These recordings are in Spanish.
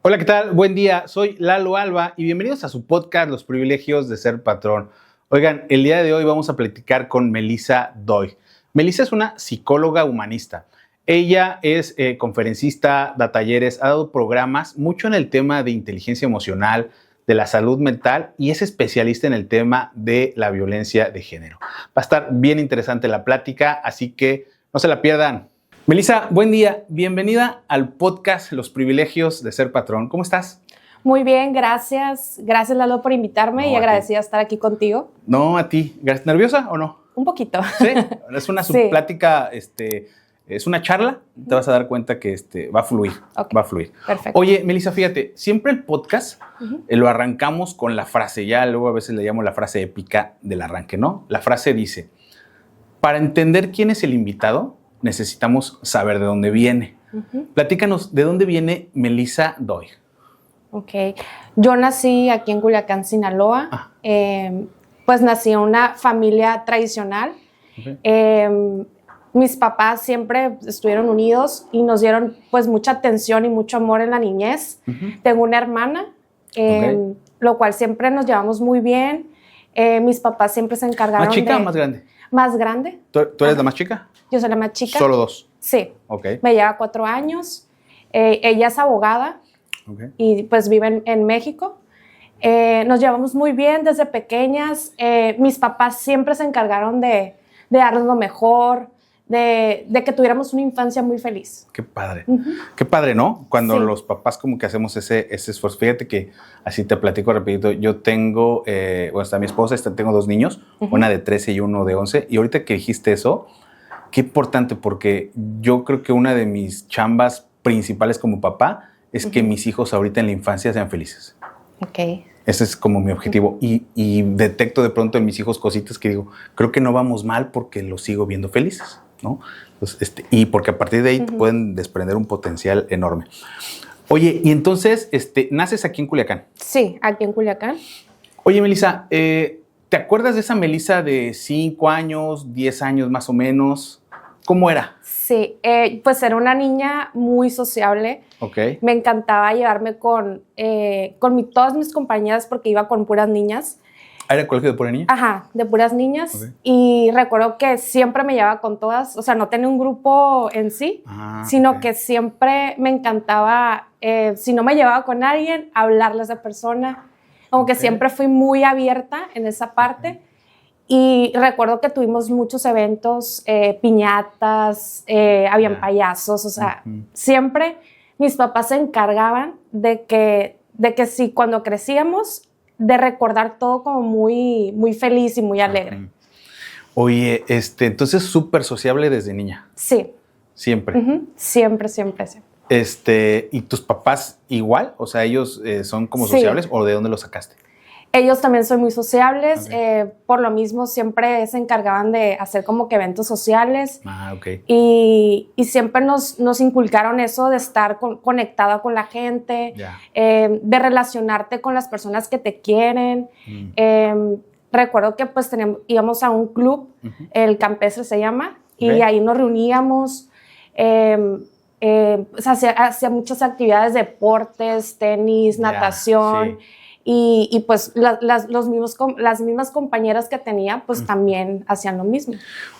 Hola, ¿qué tal? Buen día, soy Lalo Alba y bienvenidos a su podcast Los Privilegios de Ser Patrón. Oigan, el día de hoy vamos a platicar con Melissa Doig. Melissa es una psicóloga humanista. Ella es conferencista, da talleres, ha dado programas mucho en el tema de inteligencia emocional, de la salud mental y es especialista en el tema de la violencia de género. Va a estar bien interesante la plática, así que no se la pierdan. Melissa, buen día. Bienvenida al podcast Los Privilegios de Ser Patrón. ¿Cómo estás? Muy bien, gracias. Gracias, Lalo, por invitarme y agradecida de estar aquí contigo. No, a ti. ¿Nerviosa o no? Un poquito. Sí, es una subplática, es una charla. Te vas a dar cuenta que va a fluir. Okay. Va a fluir. Perfecto. Oye, Melissa, fíjate, siempre el podcast lo arrancamos con la frase, ya luego a veces le llamo la frase épica del arranque, ¿no? La frase dice, para entender quién es el invitado, necesitamos saber de dónde viene. Platícanos, ¿de dónde viene Melissa Doig? Ok, yo nací aquí en Culiacán, Sinaloa. Pues nací en una familia tradicional. Okay. Mis papás siempre estuvieron unidos y nos dieron pues mucha atención y mucho amor en la niñez. Tengo una hermana, lo cual siempre nos llevamos muy bien. Mis papás siempre se encargaron ¿Más chica o más grande? Más grande. ¿Tú eres la más chica? Yo soy la más chica. ¿Solo dos? Sí. Okay. Me lleva 4 años. Ella es abogada y pues vive en México. Nos llevamos muy bien desde pequeñas. Mis papás siempre se encargaron de darnos lo mejor, de que tuviéramos una infancia muy feliz. Qué padre. Qué padre, ¿no? Cuando los papás como que hacemos ese esfuerzo. Fíjate que, así te platico rapidito, yo tengo, está mi esposa, tengo 2 niños, una de 13 y uno de 11. Y ahorita que dijiste eso, qué importante, porque yo creo que una de mis chambas principales como papá es que mis hijos ahorita en la infancia sean felices. Ok. Ese es como mi objetivo. Y detecto de pronto en mis hijos cositas que digo, creo que no vamos mal porque los sigo viendo felices, ¿no? Entonces, y porque a partir de ahí pueden desprender un potencial enorme. Oye, y entonces, ¿naces aquí en Culiacán? Sí, aquí en Culiacán. Oye, Melissa, ¿te acuerdas de esa Melissa de 5 años, 10 años más o menos? ¿Cómo era? Sí, pues era una niña muy sociable. Okay. Me encantaba llevarme con todas mis compañeras porque iba con puras niñas. ¿Era el colegio de puras niñas? Ajá, de puras niñas. Okay. Y recuerdo que siempre me llevaba con todas. O sea, no tenía un grupo en sí, sino que siempre me encantaba, si no me llevaba con alguien, hablarles de persona. Como que siempre fui muy abierta en esa parte. Y recuerdo que tuvimos muchos eventos, piñatas, habían payasos, o sea, siempre mis papás se encargaban de que sí, cuando crecíamos, de recordar todo como muy, muy feliz y muy alegre. Oye, entonces súper sociable desde niña. Sí. Siempre. Siempre. ¿Y tus papás igual? O sea, ¿ellos son como sociables o de dónde los sacaste? Ellos también son muy sociables, por lo mismo siempre se encargaban de hacer como que eventos sociales. Y siempre nos inculcaron eso de estar conectada con la gente, de relacionarte con las personas que te quieren. Recuerdo que pues íbamos a un club, el Campestre se llama, y ahí nos reuníamos. Pues hacía muchas actividades, deportes, tenis, natación. Y pues las mismas compañeras que tenía, pues también hacían lo mismo.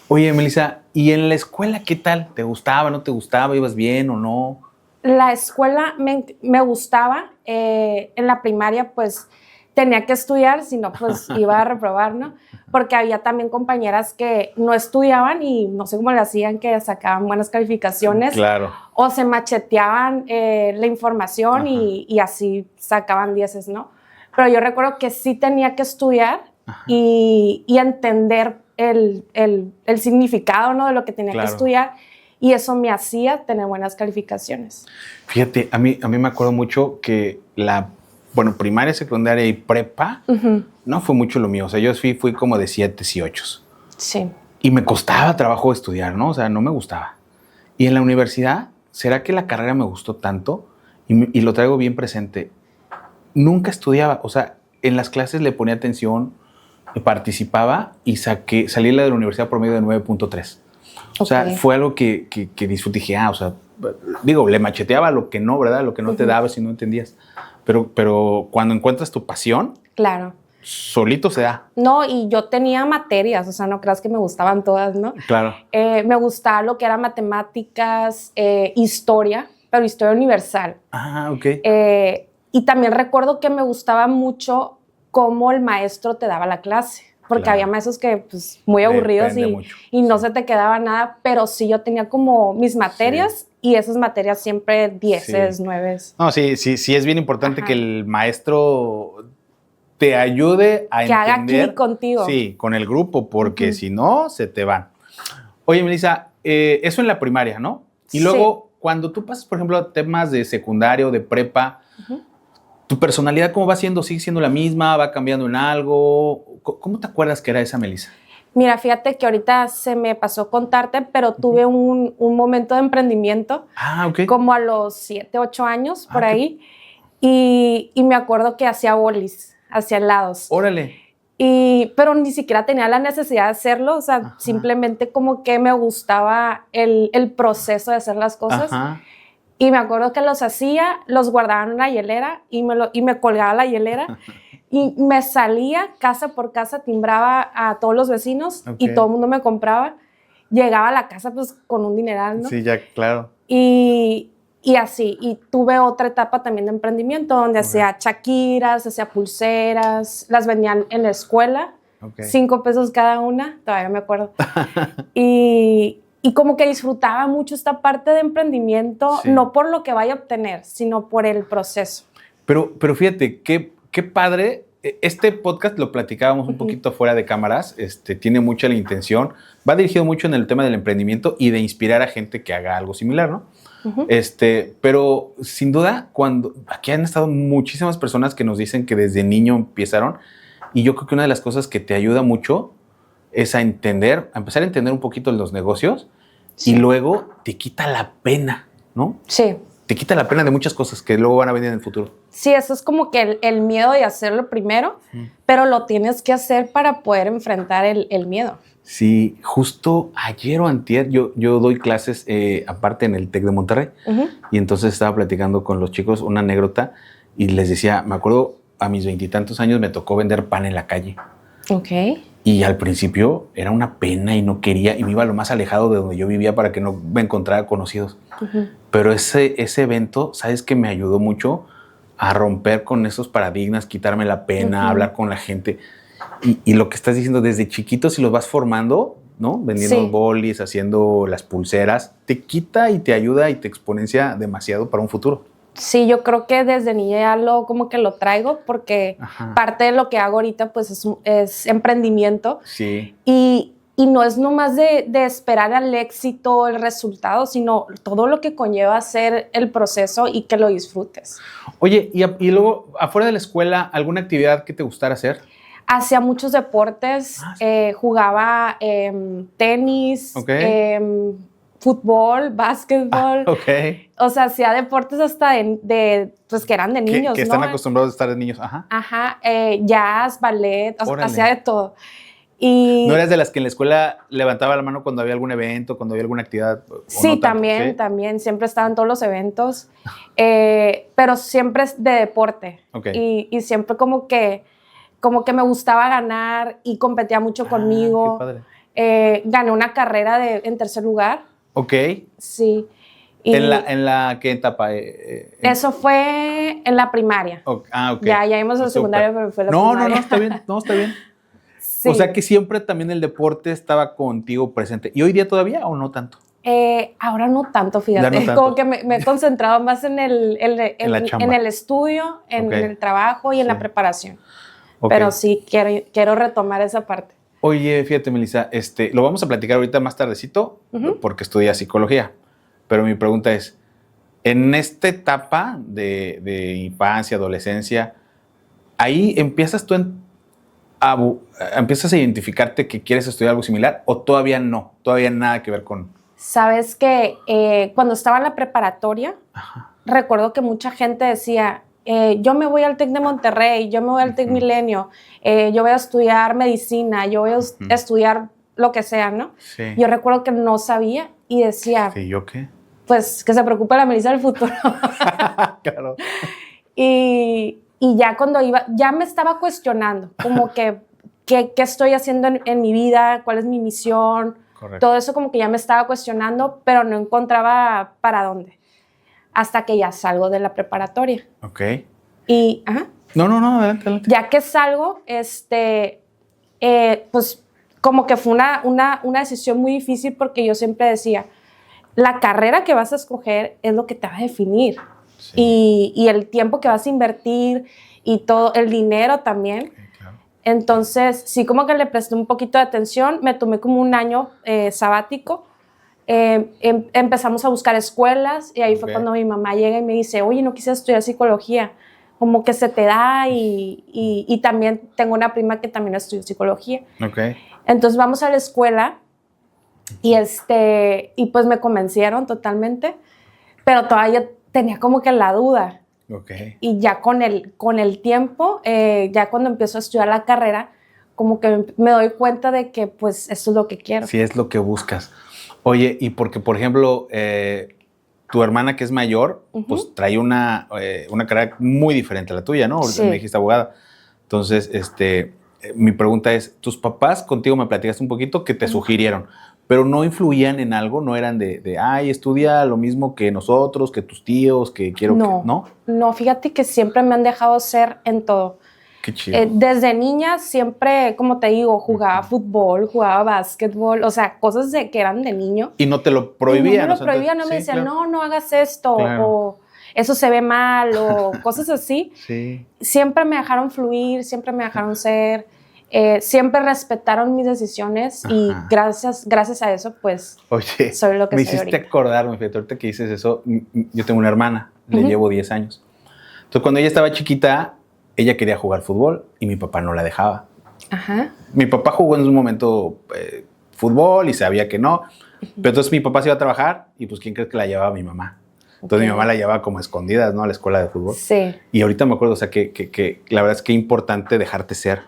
Oye, Melissa, ¿y en la escuela qué tal? ¿Te gustaba, no te gustaba? ¿Ibas bien o no? La escuela me gustaba. En la primaria, pues, tenía que estudiar, si no, pues, iba a reprobar, ¿no? Porque había también compañeras que no estudiaban y no sé cómo le hacían, que sacaban buenas calificaciones. Claro. O se macheteaban la información y así sacaban 10, ¿no? Pero yo recuerdo que sí tenía que estudiar y entender el significado, ¿no?, de lo que tenía que estudiar, y eso me hacía tener buenas calificaciones. Fíjate, a mí me acuerdo mucho que primaria, secundaria y prepa no fue mucho lo mío. O sea, yo fui como de 7 y 8. Sí. Y me costaba trabajo estudiar, ¿no? O sea, no me gustaba. Y en la universidad, ¿será que la carrera me gustó tanto? Y lo traigo bien presente. Nunca estudiaba, o sea, en las clases le ponía atención, participaba y salí de la universidad por medio de 9.3. O sea, fue algo que disfruté. Dije, o sea, digo, le macheteaba lo que no, ¿verdad? Lo que no te daba si no entendías. Pero cuando encuentras tu pasión, claro, solito se da. No, y yo tenía materias, o sea, no creas que me gustaban todas, ¿no? Claro. Me gustaba lo que era matemáticas, historia, pero historia universal. Ah, ok. Y también recuerdo que me gustaba mucho cómo el maestro te daba la clase, porque había maestros que, pues, muy aburridos y no se te quedaba nada, pero sí yo tenía como mis materias y esas materias siempre 10, 9. No, sí, es bien importante que el maestro te ayude a entender. Que haga clic contigo. Sí, con el grupo, porque si no, se te van. Oye, Melissa, eso en la primaria, ¿no? Y luego, cuando tú pasas, por ejemplo, a temas de secundario, de prepa, ¿tu personalidad cómo va siendo? ¿Sigue siendo la misma? ¿Va cambiando en algo? ¿Cómo te acuerdas que era esa Melissa? Mira, fíjate que ahorita se me pasó contarte, pero tuve un momento de emprendimiento. Ah, ok. Como a los 7, 8 años, por ahí. Y me acuerdo que hacía bolis, hacía helados. Órale. Pero ni siquiera tenía la necesidad de hacerlo, o sea, simplemente como que me gustaba el proceso de hacer las cosas. Y me acuerdo que los hacía, los guardaba en una hielera y me colgaba la hielera. Y me salía casa por casa, timbraba a todos los vecinos y todo el mundo me compraba. Llegaba a la casa pues con un dineral, ¿no? Sí, ya, claro. Y así, y tuve otra etapa también de emprendimiento donde hacía chaquiras, hacía pulseras, las vendían en la escuela, 5 pesos cada una, todavía me acuerdo. y como que disfrutaba mucho esta parte de emprendimiento, no por lo que vaya a obtener, sino por el proceso. Pero fíjate, qué padre. Este podcast lo platicábamos un poquito fuera de cámaras, tiene mucha la intención, va dirigido mucho en el tema del emprendimiento y de inspirar a gente que haga algo similar, ¿no? Pero sin duda, aquí han estado muchísimas personas que nos dicen que desde niño empezaron, y yo creo que una de las cosas que te ayuda mucho es a empezar a entender un poquito los negocios y luego te quita la pena, ¿no? Sí. Te quita la pena de muchas cosas que luego van a venir en el futuro. Sí, eso es como que el miedo de hacerlo primero, pero lo tienes que hacer para poder enfrentar el miedo. Sí, justo ayer o antier yo doy clases aparte en el TEC de Monterrey y entonces estaba platicando con los chicos una anécdota y les decía, me acuerdo a mis 20 y tantos años me tocó vender pan en la calle. Ok. Y al principio era una pena y no quería y me iba a lo más alejado de donde yo vivía para que no me encontrara conocidos. Pero ese evento, ¿sabes qué? Me ayudó mucho a romper con esos paradigmas, quitarme la pena, hablar con la gente. Y lo que estás diciendo, desde chiquito, si los vas formando, ¿no? Vendiendo bolis, haciendo las pulseras, te quita y te ayuda y te exponencia demasiado para un futuro. Sí, yo creo que desde niña ya como que lo traigo porque parte de lo que hago ahorita pues es emprendimiento. Sí. Y no es nomás de esperar al éxito, el resultado, sino todo lo que conlleva hacer el proceso y que lo disfrutes. Oye, y luego, afuera de la escuela, ¿alguna actividad que te gustara hacer? Hacía muchos deportes, jugaba tenis, fútbol, básquetbol. O sea, hacía deportes hasta pues que eran de niños, que están acostumbrados a estar de niños. Jazz, ballet, o sea, hacía de todo. Y ¿no eras de las que en la escuela levantaba la mano cuando había algún evento, cuando había alguna actividad? Sí, no también. Siempre estaba en todos los eventos, pero siempre es de deporte. Y siempre como que me gustaba ganar y competía mucho conmigo. Qué padre. Gané una carrera en 3er lugar. Ok. Sí. ¿En la qué etapa? Eso fue en la primaria. Ok. Ya íbamos a la secundaria, pero fue la primaria. No, está bien. No, está bien. Sí. O sea que siempre también el deporte estaba contigo presente. ¿Y hoy día todavía o no tanto? Ahora no tanto, fíjate. No tanto. Como que me he concentrado más en el estudio, en el trabajo y en la preparación. Pero sí, quiero retomar esa parte. Oye, fíjate, Melissa, lo vamos a platicar ahorita más tardecito porque estudias psicología. Pero mi pregunta es, en esta etapa de infancia, adolescencia, ahí empiezas tú empiezas a identificarte que quieres estudiar algo similar o todavía no, todavía nada que ver con... Sabes que cuando estaba en la preparatoria, recuerdo que mucha gente decía, yo me voy al TEC de Monterrey, yo me voy al TEC Milenio, yo voy a estudiar medicina, yo voy a estudiar lo que sea, ¿no? Sí. Yo recuerdo que no sabía y decía... ¿Y yo qué? Pues que se preocupe la Melissa del futuro. Claro. Y ya cuando iba, ya me estaba cuestionando, como que, ¿qué estoy haciendo en mi vida? ¿Cuál es mi misión? Correcto. Todo eso como que ya me estaba cuestionando, pero no encontraba para dónde. Hasta que ya salgo de la preparatoria. Ok. Y, ajá. No, adelante. Ya que salgo, pues como que fue una decisión muy difícil porque yo siempre decía, la carrera que vas a escoger es lo que te va a definir. Sí. Y el tiempo que vas a invertir y todo, el dinero también. Okay, claro. Entonces, sí, como que le presté un poquito de atención, me tomé como un año sabático, empezamos a buscar escuelas y ahí fue cuando mi mamá llega y me dice, oye, ¿no quisieras estudiar psicología? Como que se te da y también tengo una prima que también estudió psicología. Okay. Entonces vamos a la escuela y pues me convencieron totalmente, pero todavía tenía como que la duda. Okay. Y ya con el tiempo, ya cuando empiezo a estudiar la carrera, como que me doy cuenta de que pues eso es lo que quiero. Sí, es lo que buscas. Oye, y porque, por ejemplo, tu hermana que es mayor, pues trae una carrera muy diferente a la tuya, ¿no? Sí. Me dijiste abogada. Entonces, mi pregunta es, tus papás contigo me platicaste un poquito que te sugirieron, pero no influían en algo, no eran ay, estudia lo mismo que nosotros, que tus tíos, que quiero que... ¿No? No, fíjate que siempre me han dejado ser en todo. Qué chido. Desde niña siempre, como te digo, jugaba fútbol, jugaba básquetbol, o sea, cosas que eran de niño. Y no te lo prohibían. No me lo prohibían, no me decían, no hagas esto, o eso se ve mal, o cosas así. Sí. Siempre me dejaron fluir, siempre me dejaron ser, siempre respetaron mis decisiones y gracias a eso, pues, oye, soy lo que me soy hiciste ahorita. acordarme, fíjate, ahorita que dices eso, yo tengo una hermana, le llevo 10 años. Entonces, cuando ella estaba chiquita, ella quería jugar fútbol y mi papá no la dejaba. Ajá. Mi papá jugó en un momento fútbol y sabía que no, pero entonces mi papá se iba a trabajar y pues ¿quién crees que la llevaba? Mi mamá. Entonces mi mamá la llevaba como escondidas, ¿no? A la escuela de fútbol. Sí. Y ahorita me acuerdo, o sea, que la verdad es que es importante dejarte ser.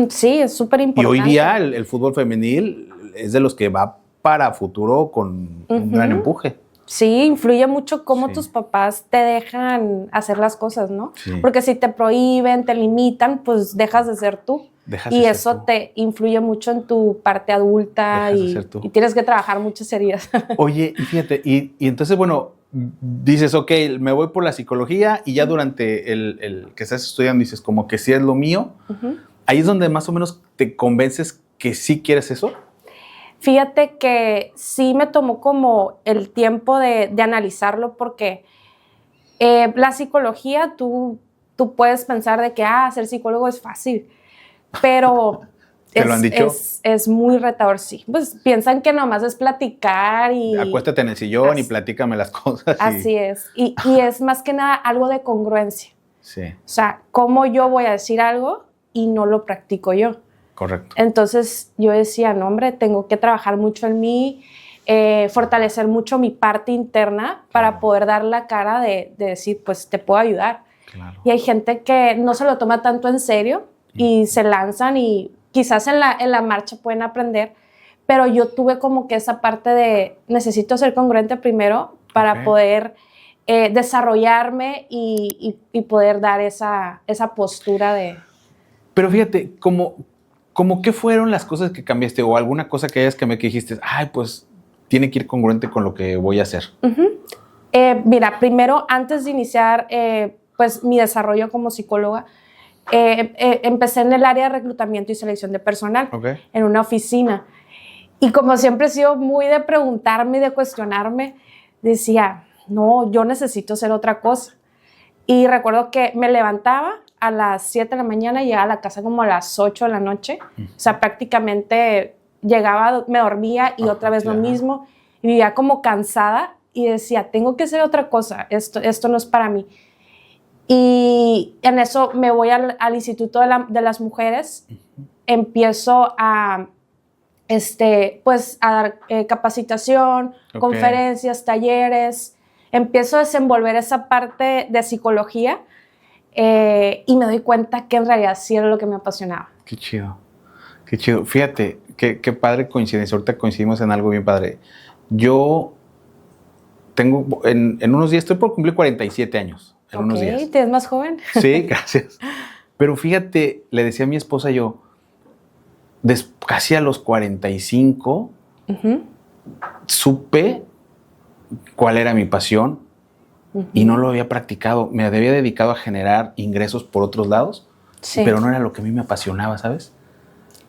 Sí, es súper importante. Y hoy día el fútbol femenil es de los que va para futuro con un gran empuje. Sí, influye mucho cómo tus papás te dejan hacer las cosas, ¿no? Sí. Porque si te prohíben, te limitan, pues dejas de ser tú. Y eso te influye mucho en tu parte adulta y tienes que trabajar muchas heridas. Oye, y fíjate, y entonces, bueno, dices, ok, me voy por la psicología y ya durante el que estás estudiando dices como que sí es lo mío. Ahí es donde más o menos te convences que sí quieres eso. Fíjate que sí me tomó como el tiempo de analizarlo porque la psicología, tú puedes pensar de que ser psicólogo es fácil, pero ¿Te lo han dicho? Es muy retador, sí. Pues piensan que nomás es platicar y... Acuéstate en el sillón y platícame las cosas. Así es. Y es más que nada algo de congruencia. Sí. O sea, cómo yo voy a decir algo y no lo practico yo. Correcto. Entonces yo decía, no, hombre, tengo que trabajar mucho en mí, fortalecer mucho mi parte interna para poder dar la cara de decir, pues te puedo ayudar. Claro. Y hay gente que no se lo toma tanto en serio y se lanzan y quizás en la marcha pueden aprender, pero yo tuve como que esa parte de necesito ser congruente primero para poder desarrollarme y poder dar esa postura de... Pero fíjate, ¿cómo qué fueron las cosas que cambiaste o alguna cosa que hayas cambiado que dijiste, ay, pues tiene que ir congruente con lo que voy a hacer? Mira, primero, antes de iniciar pues mi desarrollo como psicóloga, empecé en el área de reclutamiento y selección de personal, en una oficina. Y como siempre he sido muy de preguntarme y de cuestionarme, decía, no, yo necesito hacer otra cosa. Y recuerdo que me levantaba a las 7 de la mañana y llegaba a la casa como a las 8 de la noche. O sea, prácticamente llegaba, me dormía y otra vez lo mismo. Y vivía como cansada y decía, tengo que hacer otra cosa, esto no es para mí. Y en eso me voy al Instituto de las Mujeres, empiezo a dar capacitación, conferencias, talleres, empiezo a desenvolver esa parte de psicología y me doy cuenta que en realidad sí era lo que me apasionaba. Qué chido. Qué chido. Fíjate, qué padre coincidencia. Ahorita coincidimos en algo bien padre. Yo tengo, en unos días, estoy por cumplir 47 años. En unos días. ¿Te ves más joven? Sí, gracias. Pero fíjate, le decía a mi esposa yo, casi a los 45, supe cuál era mi pasión y no lo había practicado. Me había dedicado a generar ingresos por otros lados, pero no era lo que a mí me apasionaba, ¿sabes?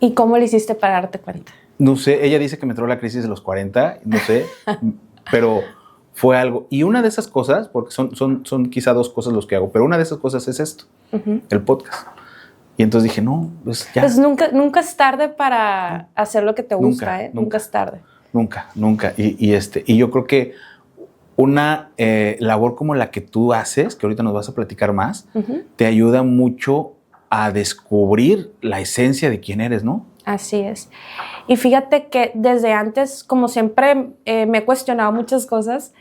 ¿Y cómo le hiciste para darte cuenta? No sé, ella dice que me entró la crisis de los 40, no sé, pero fue algo. Y una de esas cosas, porque son quizá dos cosas los que hago, pero una de esas cosas es esto, el podcast. Y entonces dije, no, pues ya. Pues nunca es tarde para hacer lo que te gusta, ¿eh? Nunca es tarde. Nunca. Y yo creo que una labor como la que tú haces, que ahorita nos vas a platicar más, te ayuda mucho a descubrir la esencia de quién eres, ¿no? Así es. Y fíjate que desde antes, como siempre me he cuestionado muchas cosas,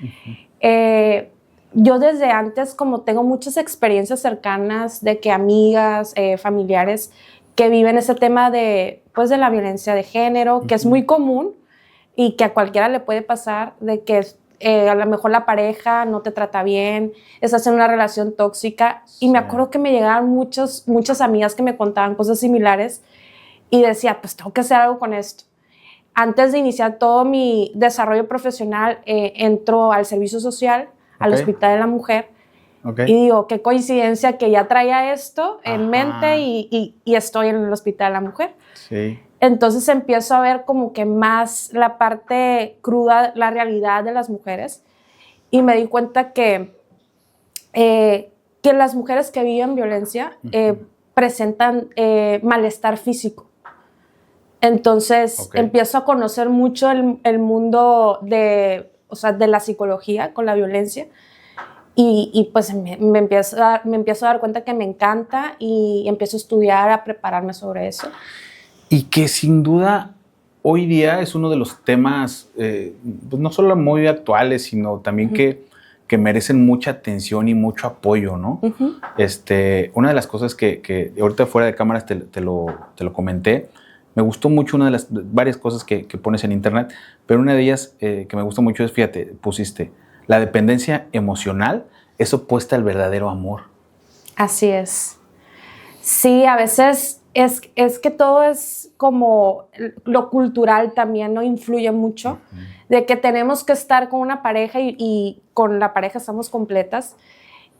yo desde antes, como tengo muchas experiencias cercanas de que amigas, familiares que viven ese tema de la violencia de género, que es muy común y que a cualquiera le puede pasar, de que a lo mejor la pareja no te trata bien, estás en una relación tóxica. Y me acuerdo que me llegaban muchas amigas que me contaban cosas similares y decía, pues tengo que hacer algo con esto. Antes de iniciar todo mi desarrollo profesional, entro al servicio social, al Hospital de la Mujer, y digo, qué coincidencia que ya traía esto en mente y estoy en el Hospital de la Mujer. Sí. Entonces empiezo a ver como que más la parte cruda, la realidad de las mujeres, y me di cuenta que las mujeres que viven violencia presentan malestar físico. Entonces empiezo a conocer mucho el mundo de la psicología con la violencia, y pues me empiezo a dar cuenta que me encanta y empiezo a estudiar, a prepararme sobre eso. Y que sin duda hoy día es uno de los temas, pues no solo muy actuales, sino también que merecen mucha atención y mucho apoyo, ¿no? Una de las cosas que ahorita fuera de cámaras te lo comenté, me gustó mucho una de las varias cosas que pones en internet, pero una de ellas que me gustó mucho es, fíjate, pusiste, la dependencia emocional es opuesta al verdadero amor. Así es. Sí, a veces es que todo es como lo cultural también, ¿no? Influye mucho, de que tenemos que estar con una pareja y con la pareja estamos completas,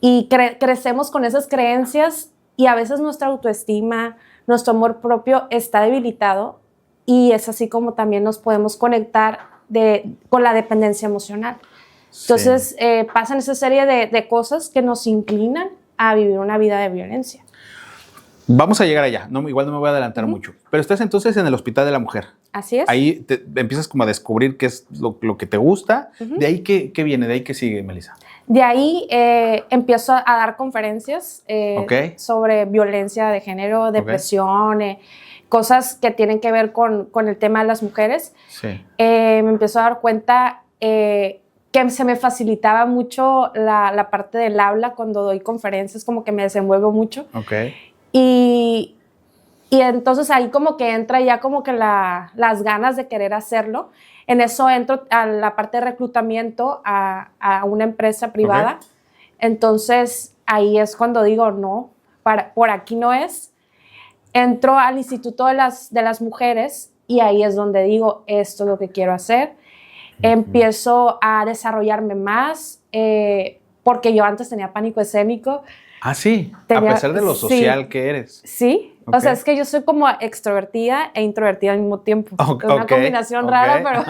y crecemos con esas creencias, y a veces nuestra autoestima, nuestro amor propio está debilitado, y es así como también nos podemos conectar con la dependencia emocional. Entonces pasan esa serie de cosas que nos inclinan a vivir una vida de violencia. Vamos a llegar allá, igual no me voy a adelantar mucho, pero estás entonces en el Hospital de la Mujer. Así es. Ahí empiezas como a descubrir qué es lo que te gusta. ¿De ahí qué viene? ¿De ahí qué sigue, Melissa? De ahí empiezo a dar conferencias sobre violencia de género, depresión, cosas que tienen que ver con el tema de las mujeres. Sí. Me empiezo a dar cuenta que se me facilitaba mucho la parte del habla cuando doy conferencias, como que me desenvuelvo mucho. Y entonces ahí como que entra ya como que las ganas de querer hacerlo. En eso entro a la parte de reclutamiento a una empresa privada. Entonces ahí es cuando digo, no, por aquí no es. Entro al Instituto de las Mujeres, y ahí es donde digo, esto es lo que quiero hacer. Empiezo a desarrollarme más, porque yo antes tenía pánico escénico. Ah, sí, a pesar de lo social que eres. Sí, o sea, es que yo soy como extrovertida e introvertida al mismo tiempo. Es una combinación rara, pero...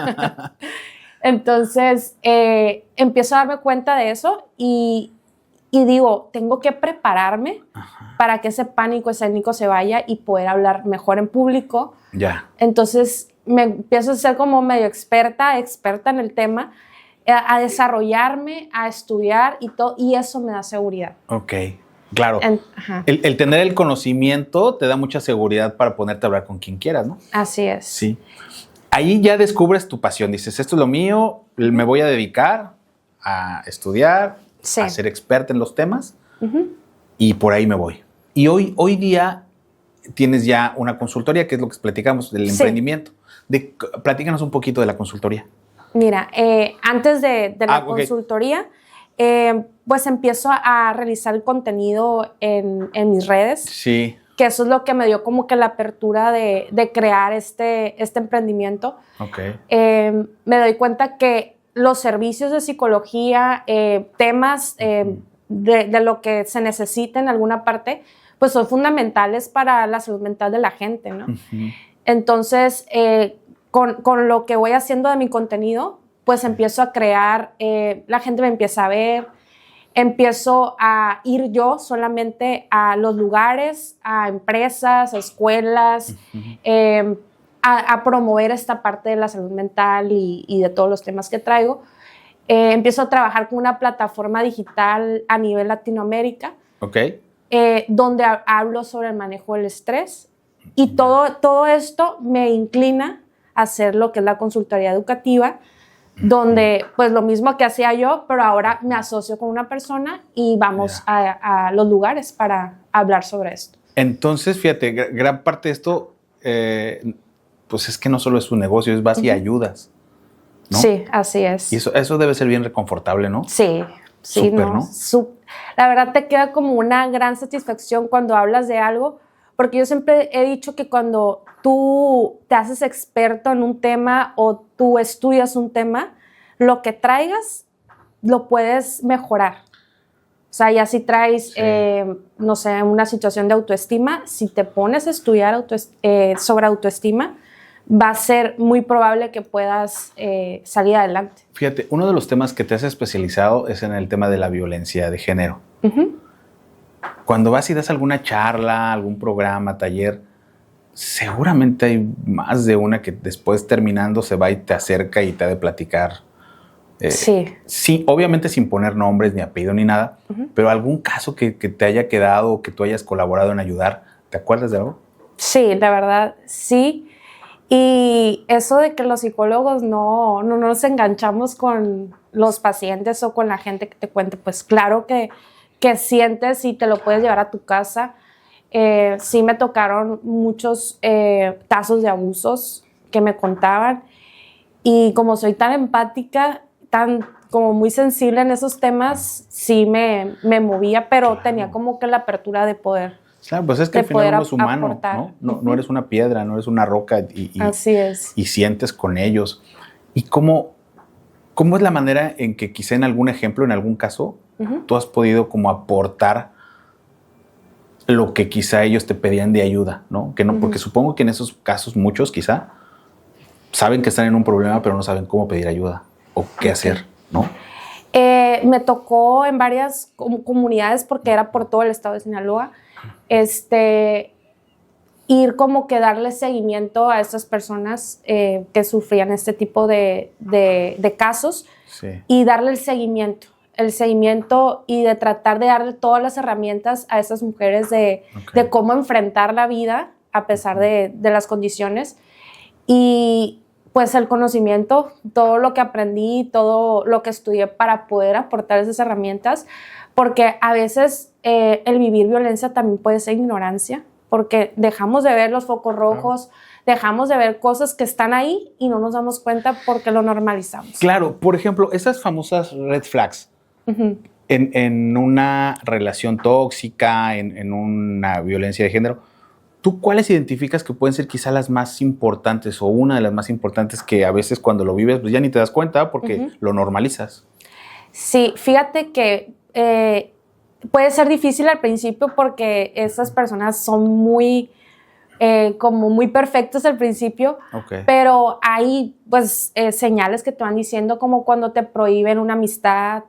Entonces, empiezo a darme cuenta de eso y digo, tengo que prepararme para que ese pánico escénico se vaya y poder hablar mejor en público. Ya. Entonces, me empiezo a ser como medio experta en el tema, a desarrollarme, a estudiar y todo, y eso me da seguridad. Ok, claro. El tener el conocimiento te da mucha seguridad para ponerte a hablar con quien quieras, ¿no? Así es. Sí. Ahí ya descubres tu pasión. Dices, esto es lo mío, me voy a dedicar a estudiar, a ser experta en los temas, y por ahí me voy. Y hoy día, tienes ya una consultoría, que es lo que platicamos del emprendimiento. Platícanos un poquito de la consultoría. Mira, antes de la consultoría, pues empiezo a realizar el contenido en mis redes. Sí. Que eso es lo que me dio como que la apertura de crear este emprendimiento. Okay. Me doy cuenta que los servicios de psicología, temas de lo que se necesita en alguna parte, pues son fundamentales para la salud mental de la gente, ¿no? Entonces, con lo que voy haciendo de mi contenido, pues empiezo a crear, la gente me empieza a ver, empiezo a ir yo solamente a los lugares, a empresas, a escuelas, a promover esta parte de la salud mental y de todos los temas que traigo. Empiezo a trabajar con una plataforma digital a nivel Latinoamérica, donde hablo sobre el manejo del estrés, y todo esto me inclina a hacer lo que es la consultoría educativa, donde pues lo mismo que hacía yo, pero ahora me asocio con una persona y vamos a los lugares para hablar sobre esto. Entonces, fíjate, gran parte de esto, pues es que no solo es un negocio, es vas y ayudas, ¿no? Sí, así es. Y eso debe ser bien reconfortable, ¿no? Sí, sí, Súper, ¿no? La verdad te queda como una gran satisfacción cuando hablas de algo, porque yo siempre he dicho que cuando tú te haces experto en un tema o tú estudias un tema, lo que traigas lo puedes mejorar. O sea, ya si traes, no sé, una situación de autoestima, si te pones a estudiar sobre autoestima, va a ser muy probable que puedas salir adelante. Fíjate, uno de los temas que te has especializado es en el tema de la violencia de género. Cuando vas y das alguna charla, algún programa, taller, seguramente hay más de una que después terminando se va y te acerca y te ha de platicar. Sí, obviamente sin poner nombres ni apellido ni nada, pero algún caso que te haya quedado o que tú hayas colaborado en ayudar, ¿te acuerdas de algo? Sí, la verdad, sí. Y eso de que los psicólogos no nos enganchamos con los pacientes o con la gente que te cuente, pues claro que sientes y te lo puedes llevar a tu casa. Sí me tocaron muchos casos de abusos que me contaban, y como soy tan empática, tan como muy sensible en esos temas, sí me movía, pero tenía como que la apertura de poder. Claro, pues es que al final uno es humano, ¿no? No eres una piedra, no eres una roca Así es. Y sientes con ellos. ¿Y cómo es la manera en que quizá en algún ejemplo, en algún caso, tú has podido como aportar lo que quizá ellos te pedían de ayuda, ¿no? Que no, porque supongo que en esos casos muchos quizá saben que están en un problema, pero no saben cómo pedir ayuda o qué hacer, ¿no? Me tocó en varias comunidades, porque era por todo el estado de Sinaloa, ir como que darle seguimiento a estas personas que sufrían este tipo de casos, y darle el seguimiento y de tratar de darle todas las herramientas a estas mujeres de cómo enfrentar la vida a pesar de las condiciones. Y pues el conocimiento, todo lo que aprendí, todo lo que estudié para poder aportar esas herramientas, porque a veces el vivir violencia también puede ser ignorancia, porque dejamos de ver los focos rojos, dejamos de ver cosas que están ahí y no nos damos cuenta porque lo normalizamos. Claro, por ejemplo, esas famosas red flags en una relación tóxica, en una violencia de género, ¿tú cuáles identificas que pueden ser quizá las más importantes o una de las más importantes que a veces cuando lo vives pues ya ni te das cuenta porque lo normalizas? Sí, fíjate que puede ser difícil al principio porque esas personas son muy, como muy perfectas al principio, pero hay pues señales que te van diciendo, como cuando te prohíben una amistad,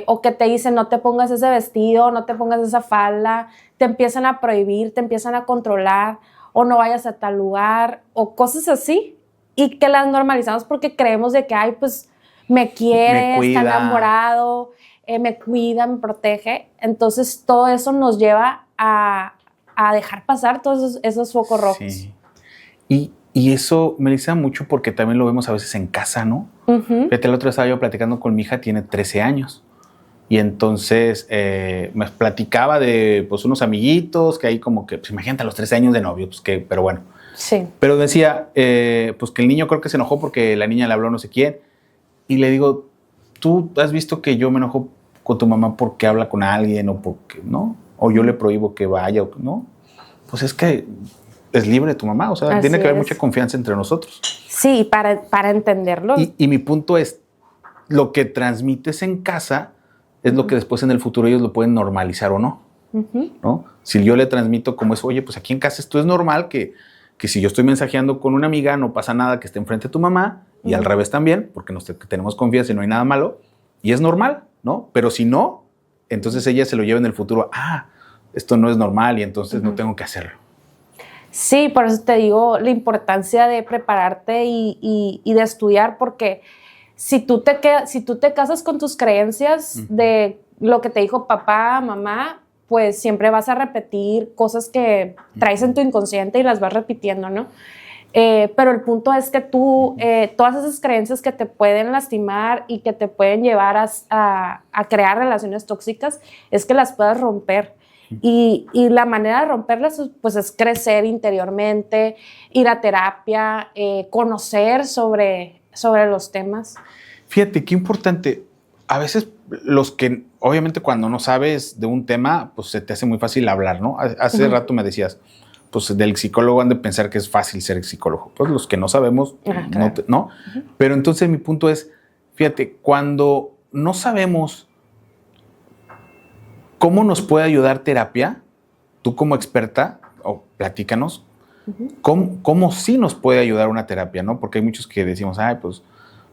o que te dicen no te pongas ese vestido, no te pongas esa falda, te empiezan a prohibir, te empiezan a controlar, o no vayas a tal lugar, o cosas así, y que las normalizamos porque creemos de que, ay, pues me quiere, está enamorado, me cuida, me protege. Entonces todo eso nos lleva a dejar pasar todos esos focos rojos. Sí. Y eso, Melissa, mucho porque también lo vemos a veces en casa, ¿no? Fíjate, el otro día estaba yo platicando con mi hija, tiene 13 años. Y entonces me platicaba de pues, unos amiguitos que ahí como que, pues imagínate a los 13 años de novio, pues que, pero bueno. Sí. Pero decía, pues que el niño creo que se enojó porque la niña le habló a no sé quién. Y le digo, ¿tú has visto que yo me enojo con tu mamá porque habla con alguien o porque, ¿no? O yo le prohíbo que vaya, o no. Pues es que es libre tu mamá, o sea, Así tiene que haber es. mucha confianza entre nosotros. Sí, para entenderlo. Y mi punto es, lo que transmites en casa es lo que después en el futuro ellos lo pueden normalizar o no, ¿no? Si yo le transmito como es, oye, pues aquí en casa esto es normal, que si yo estoy mensajeando con una amiga no pasa nada que esté enfrente de tu mamá, y al revés también, porque tenemos confianza y no hay nada malo, y es normal, ¿no? Pero si no, entonces ella se lo lleva en el futuro, esto no es normal y entonces no tengo que hacerlo. Sí, por eso te digo la importancia de prepararte y de estudiar, porque si tú te casas con tus creencias de lo que te dijo papá, mamá, pues siempre vas a repetir cosas que traes en tu inconsciente y las vas repitiendo, ¿no? Pero el punto es que tú, todas esas creencias que te pueden lastimar y que te pueden llevar a crear relaciones tóxicas, es que las puedas romper. Y la manera de romperlas pues es crecer interiormente, ir a terapia, conocer sobre los temas. Fíjate, qué importante. A veces los que, obviamente cuando no sabes de un tema, pues se te hace muy fácil hablar, ¿no? Hace rato me decías, pues del psicólogo han de pensar que es fácil ser psicólogo. Pues los que no sabemos, Claro. ¿no? Pero entonces mi punto es, fíjate, cuando no sabemos cómo nos puede ayudar terapia, tú como experta, o platícanos, ¿cómo sí nos puede ayudar una terapia, ¿no? Porque hay muchos que decimos, pues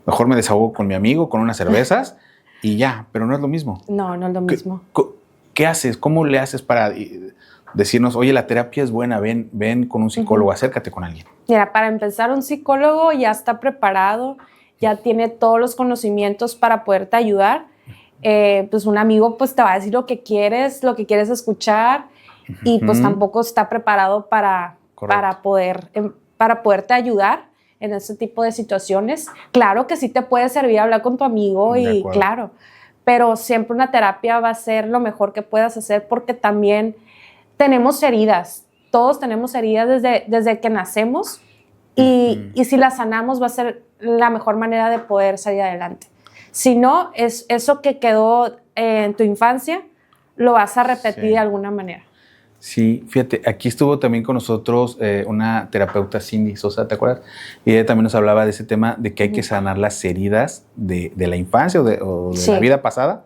mejor me desahogo con mi amigo, con unas cervezas y ya, pero no es lo mismo. No, no es lo mismo. ¿Qué haces? ¿Cómo le haces para decirnos, oye, la terapia es buena, ven con un psicólogo, acércate con alguien? Mira, para empezar, un psicólogo ya está preparado, ya tiene todos los conocimientos para poderte ayudar. Pues un amigo pues te va a decir lo que quieres escuchar, y pues tampoco está preparado para poderte ayudar en ese tipo de situaciones. Claro que sí te puede servir hablar con tu amigo y claro, pero siempre una terapia va a ser lo mejor que puedas hacer, porque también tenemos heridas, todos tenemos heridas desde que nacemos, y si las sanamos va a ser la mejor manera de poder salir adelante. Si no, es eso que quedó en tu infancia, lo vas a repetir de alguna manera. Sí, fíjate, aquí estuvo también con nosotros una terapeuta, Cindy Sosa, ¿te acuerdas? Y ella también nos hablaba de ese tema de que hay que sanar las heridas de la infancia o de la vida pasada,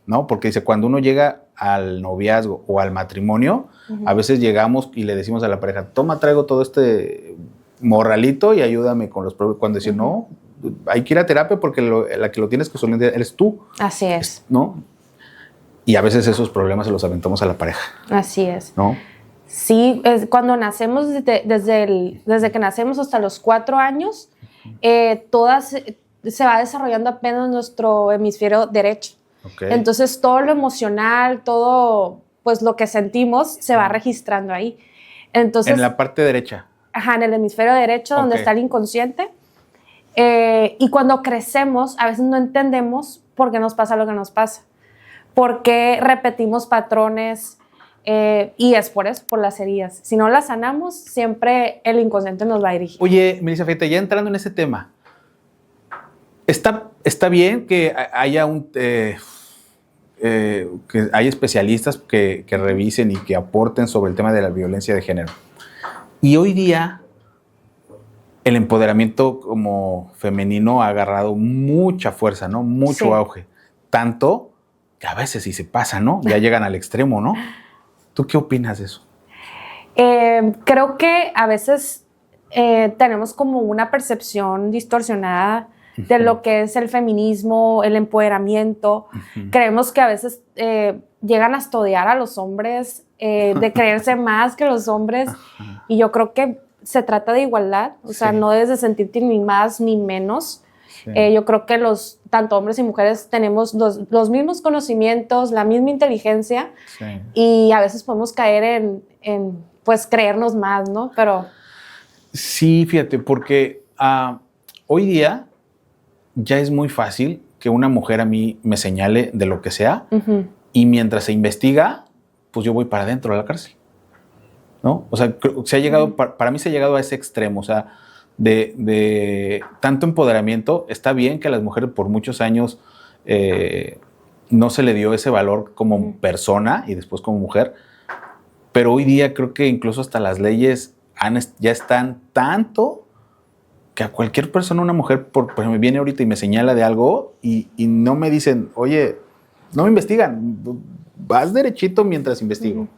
¿no? Porque dice, cuando uno llega al noviazgo o al matrimonio, a veces llegamos y le decimos a la pareja, toma, traigo todo este morralito y ayúdame con los problemas. Cuando decir, no, hay que ir a terapia porque la que lo tienes que solucionar eres tú. Así es. ¿No? Y a veces esos problemas se los aventamos a la pareja. Así es. ¿No? Sí, cuando nacemos, desde que nacemos hasta los 4 años, se va desarrollando apenas nuestro hemisferio derecho. Okay. Entonces todo lo emocional, todo pues lo que sentimos se va registrando ahí. Entonces, en la parte derecha. Ajá, en el hemisferio derecho, donde está el inconsciente. Y cuando crecemos, a veces no entendemos por qué nos pasa lo que nos pasa. Por qué repetimos patrones, y es por eso, por las heridas. Si no las sanamos, siempre el inconsciente nos va a dirigir. Oye, Melissa, fíjate, ya entrando en ese tema, está bien que haya que hay especialistas que revisen y que aporten sobre el tema de la violencia de género. Y hoy día el empoderamiento como femenino ha agarrado mucha fuerza, ¿no? Mucho auge. Tanto que a veces sí se pasa, ¿no? Ya llegan al extremo, ¿no? ¿Tú qué opinas de eso? Creo que a veces tenemos como una percepción distorsionada de lo que es el feminismo, el empoderamiento. Creemos que a veces llegan hasta odiar a los hombres, de creerse más que los hombres. Y yo creo que se trata de igualdad, o sea, no debes de sentirte ni más ni menos. Yo creo que tanto hombres y mujeres tenemos los mismos conocimientos, la misma inteligencia, y a veces podemos caer en pues creernos más, ¿no? Pero sí, fíjate, porque hoy día ya es muy fácil que una mujer a mí me señale de lo que sea y mientras se investiga, pues yo voy para adentro de la cárcel, ¿no? O sea, se ha llegado, para mí se ha llegado a ese extremo, o sea, de tanto empoderamiento. Está bien que a las mujeres por muchos años no se le dio ese valor como persona y después como mujer, pero hoy día creo que incluso hasta las leyes ya están tanto que a cualquier persona, una mujer, por ejemplo, me viene ahorita y me señala de algo y no me dicen, oye, no me investigan, vas derechito mientras investigo.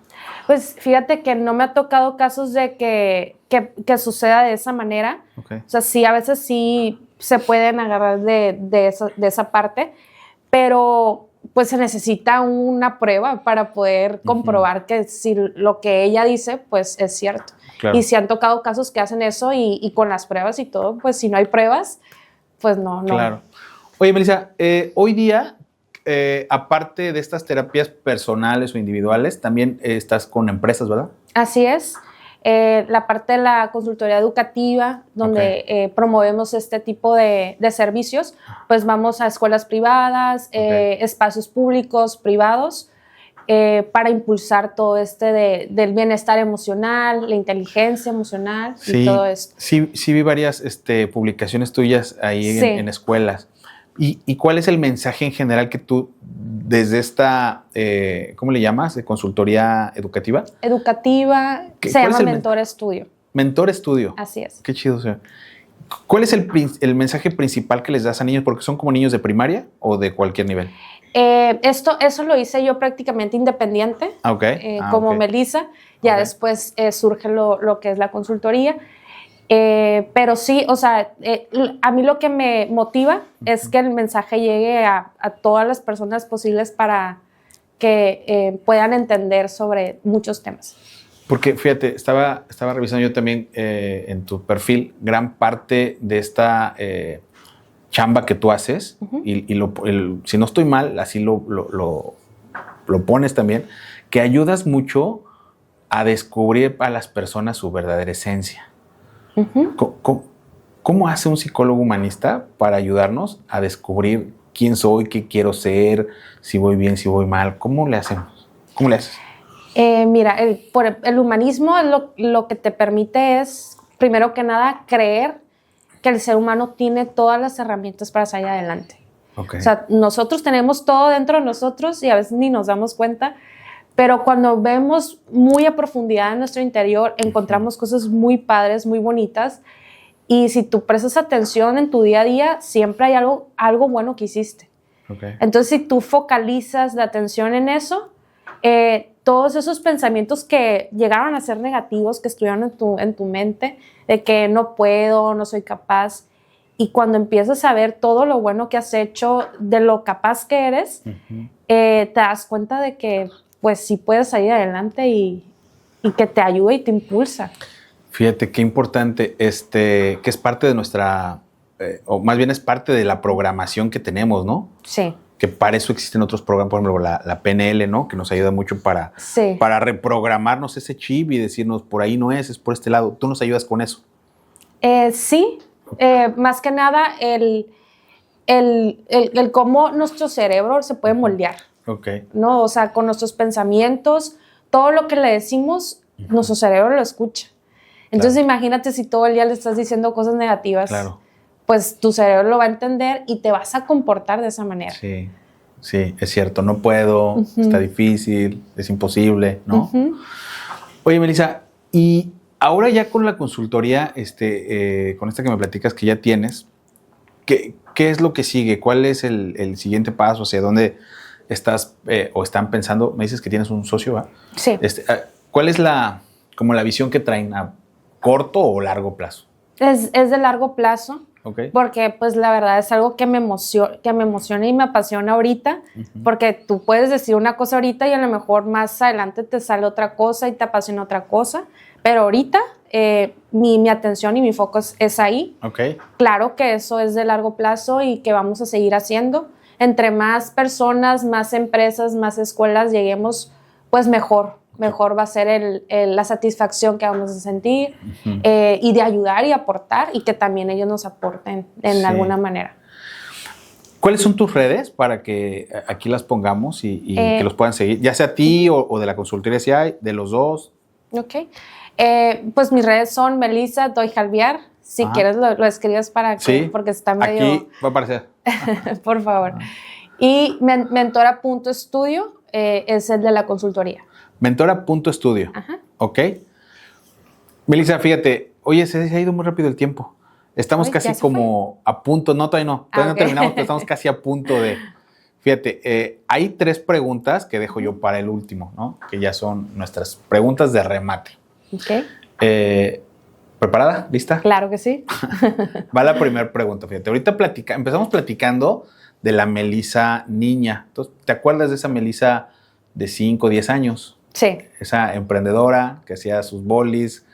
Pues fíjate que no me ha tocado casos de que suceda de esa manera. Okay. O sea, sí, a veces sí se pueden agarrar de esa parte, pero pues se necesita una prueba para poder comprobar que si lo que ella dice, pues es cierto. Claro. Y si han tocado casos que hacen eso y con las pruebas y todo, pues si no hay pruebas, pues no. Claro. Oye, Melissa, hoy día, aparte de estas terapias personales o individuales, también estás con empresas, ¿verdad? Así es. La parte de la consultoría educativa, donde promovemos este tipo de servicios, pues vamos a escuelas privadas, espacios públicos, privados, para impulsar todo del bienestar emocional, la inteligencia emocional y todo esto. Sí vi varias publicaciones tuyas ahí en escuelas. ¿Y cuál es el mensaje en general que tú, desde esta, ¿cómo le llamas? ¿De consultoría educativa? Educativa, se llama Mentor Estudio. Mentor Estudio. Así es. Qué chido, o sea. ¿Cuál es el mensaje principal que les das a niños? ¿Porque son como niños de primaria o de cualquier nivel? Eso lo hice yo prácticamente independiente, como Melissa. Ya después surge lo que es la consultoría. Pero sí, o sea, a mí lo que me motiva es que el mensaje llegue a todas las personas posibles para que puedan entender sobre muchos temas. Porque, fíjate, estaba revisando yo también en tu perfil gran parte de esta chamba que tú haces, y si no estoy mal, así lo pones también, que ayudas mucho a descubrir a las personas su verdadera esencia. ¿Cómo hace un psicólogo humanista para ayudarnos a descubrir quién soy, qué quiero ser, si voy bien, si voy mal? ¿Cómo le hacemos? ¿Cómo le haces? Mira, el humanismo lo que te permite es, primero que nada, creer que el ser humano tiene todas las herramientas para salir adelante. O sea, nosotros tenemos todo dentro de nosotros y a veces ni nos damos cuenta, pero cuando vemos muy a profundidad en nuestro interior, encontramos cosas muy padres, muy bonitas, y si tú prestas atención en tu día a día, siempre hay algo bueno que hiciste. Entonces, si tú focalizas la atención en eso, todos esos pensamientos que llegaron a ser negativos, que estuvieron en tu mente, de que no puedo, no soy capaz, y cuando empiezas a ver todo lo bueno que has hecho, de lo capaz que eres, te das cuenta de que pues sí puedes salir adelante y que te ayuda y te impulsa. Fíjate qué importante, que es parte de nuestra, o más bien es parte de la programación que tenemos, ¿no? Sí. Que para eso existen otros programas, por ejemplo, la PNL, ¿no? Que nos ayuda mucho para reprogramarnos ese chip y decirnos, por ahí no es por este lado. ¿Tú nos ayudas con eso? Sí, más que nada el cómo nuestro cerebro se puede moldear. ¿No? O sea, con nuestros pensamientos, todo lo que le decimos, nuestro cerebro lo escucha. Entonces, imagínate si todo el día le estás diciendo cosas negativas, pues tu cerebro lo va a entender y te vas a comportar de esa manera. Sí, es cierto. No puedo, está difícil, es imposible, ¿no? Oye, Melissa, y ahora ya con la consultoría, con esta que me platicas que ya tienes, ¿qué es lo que sigue? ¿Cuál es el siguiente paso? ¿Hacia dónde estás o están pensando? Me dices que tienes un socio, ¿va? Sí. ¿Cuál es la visión que traen a corto o largo plazo? Es de largo plazo, porque pues la verdad es algo que me emociona y me apasiona ahorita, porque tú puedes decir una cosa ahorita y a lo mejor más adelante te sale otra cosa y te apasiona otra cosa, pero ahorita mi atención y mi foco es ahí. Claro que eso es de largo plazo y que vamos a seguir haciendo. Entre más personas, más empresas, más escuelas lleguemos, pues mejor va a ser la satisfacción que vamos a sentir y de ayudar y aportar y que también ellos nos aporten en alguna manera. ¿Cuáles son tus redes para que aquí las pongamos y que los puedan seguir? Ya sea a ti o de la consultoría si hay, de los dos. Ok. Pues mis redes son Melissa Doy Jalviar. Si quieres lo escribes para que, sí, porque está medio... Aquí va a aparecer. Por favor. Y mentora.studio es el de la consultoría. Mentora.studio. Ok. Melissa, fíjate, oye, se ha ido muy rápido el tiempo. Estamos casi como a punto, no, todavía no terminamos, pero estamos casi a punto de... Fíjate, hay 3 preguntas que dejo yo para el último, ¿no? Que ya son nuestras preguntas de remate. Ok. ¿Preparada? ¿Lista? Claro que sí. Va la primera pregunta, fíjate. Ahorita empezamos platicando de la Melissa niña. Entonces, ¿te acuerdas de esa Melissa de 5, 10 años? Sí. Esa emprendedora que hacía sus bolis.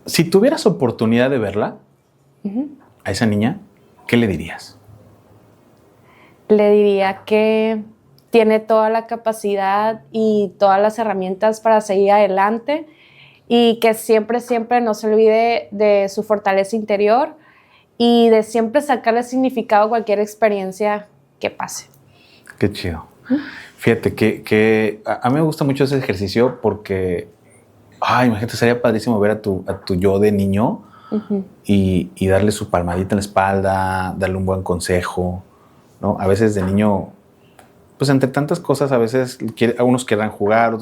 Si tuvieras oportunidad de verla, a esa niña, ¿qué le dirías? Le diría que tiene toda la capacidad y todas las herramientas para seguir adelante y que siempre, siempre no se olvide de su fortaleza interior y de siempre sacarle significado a cualquier experiencia que pase. Qué chido. Fíjate que a mí me gusta mucho ese ejercicio porque, imagínate, sería padrísimo ver a tu yo de niño y darle su palmadita en la espalda, darle un buen consejo, ¿no? A veces de niño, pues entre tantas cosas, a veces algunos querrán jugar,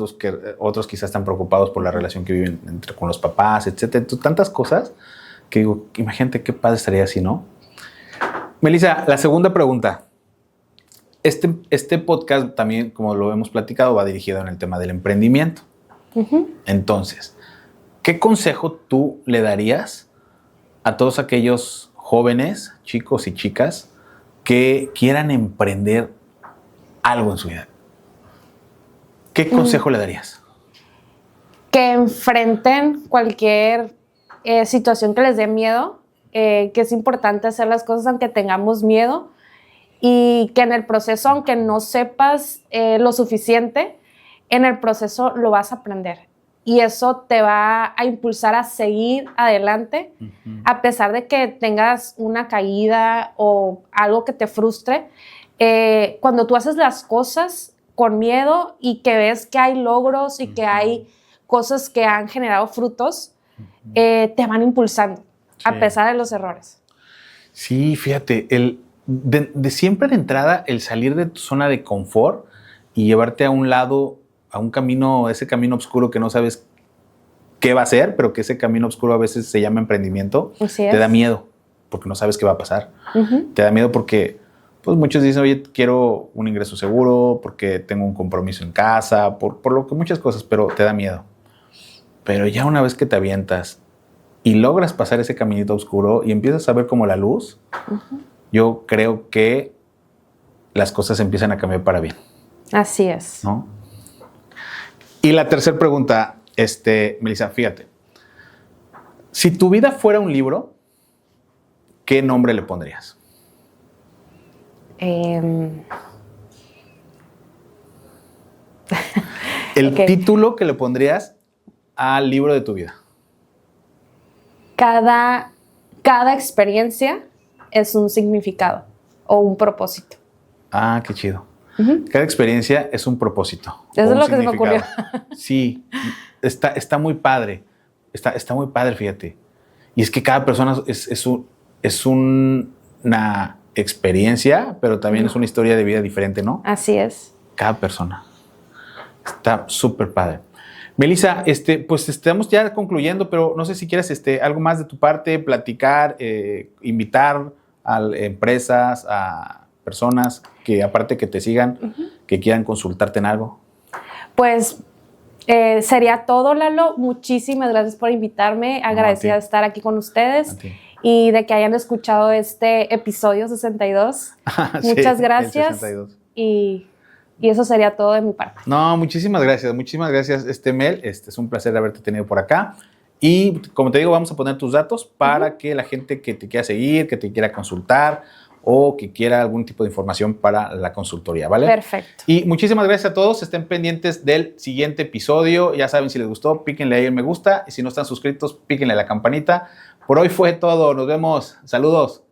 otros quizás están preocupados por la relación que viven con los papás, etc. Entonces, tantas cosas que digo, imagínate qué padre estaría así, ¿no? Melissa, la segunda pregunta. Este podcast también, como lo hemos platicado, va dirigido en el tema del emprendimiento. Entonces, ¿qué consejo tú le darías a todos aquellos jóvenes, chicos y chicas, que quieran emprender algo en su vida? ¿Qué consejo le darías? Que enfrenten cualquier situación que les dé miedo, que es importante hacer las cosas aunque tengamos miedo y que en el proceso, aunque no sepas lo suficiente, en el proceso lo vas a aprender y eso te va a impulsar a seguir adelante a pesar de que tengas una caída o algo que te frustre. Cuando tú haces las cosas con miedo y que ves que hay logros y que hay cosas que han generado frutos, te van impulsando a pesar de los errores. Sí, fíjate, de siempre de entrada, el salir de tu zona de confort y llevarte a un lado, a un camino, ese camino oscuro que no sabes qué va a ser, pero que ese camino oscuro a veces se llama emprendimiento, te da miedo porque no sabes qué va a pasar. Te da miedo porque pues muchos dicen, oye, quiero un ingreso seguro, porque tengo un compromiso en casa, por lo que muchas cosas, pero te da miedo. Pero ya una vez que te avientas y logras pasar ese caminito oscuro y empiezas a ver como la luz, yo creo que las cosas empiezan a cambiar para bien. Así es. ¿No? Y la tercera pregunta, Melissa, fíjate. Si tu vida fuera un libro, ¿qué nombre le pondrías? El título que le pondrías al libro de tu vida. Cada experiencia es un significado o un propósito. Ah, qué chido. Cada experiencia es un propósito. Eso es lo que se me ocurrió. Sí, está muy padre. Está muy padre, fíjate. Y es que cada persona es una experiencia, pero también es una historia de vida diferente, ¿no? Así es. Cada persona. Está súper padre. Melissa, pues estamos ya concluyendo, pero no sé si quieres algo más de tu parte, platicar, invitar a empresas, a personas que aparte que te sigan, que quieran consultarte en algo. Pues sería todo, Lalo. Muchísimas gracias por invitarme. Agradecida de estar aquí con ustedes y de que hayan escuchado este episodio 62. Muchas gracias. 62. Y eso sería todo de mi parte. No, muchísimas gracias. Muchísimas gracias, Mel. Es un placer haberte tenido por acá. Y como te digo, vamos a poner tus datos para que la gente que te quiera seguir, que te quiera consultar o que quiera algún tipo de información para la consultoría, ¿vale? Perfecto. Y muchísimas gracias a todos. Estén pendientes del siguiente episodio. Ya saben, si les gustó, píquenle ahí el me gusta. Y si no están suscritos, píquenle a la campanita. Por hoy fue todo. Nos vemos. Saludos.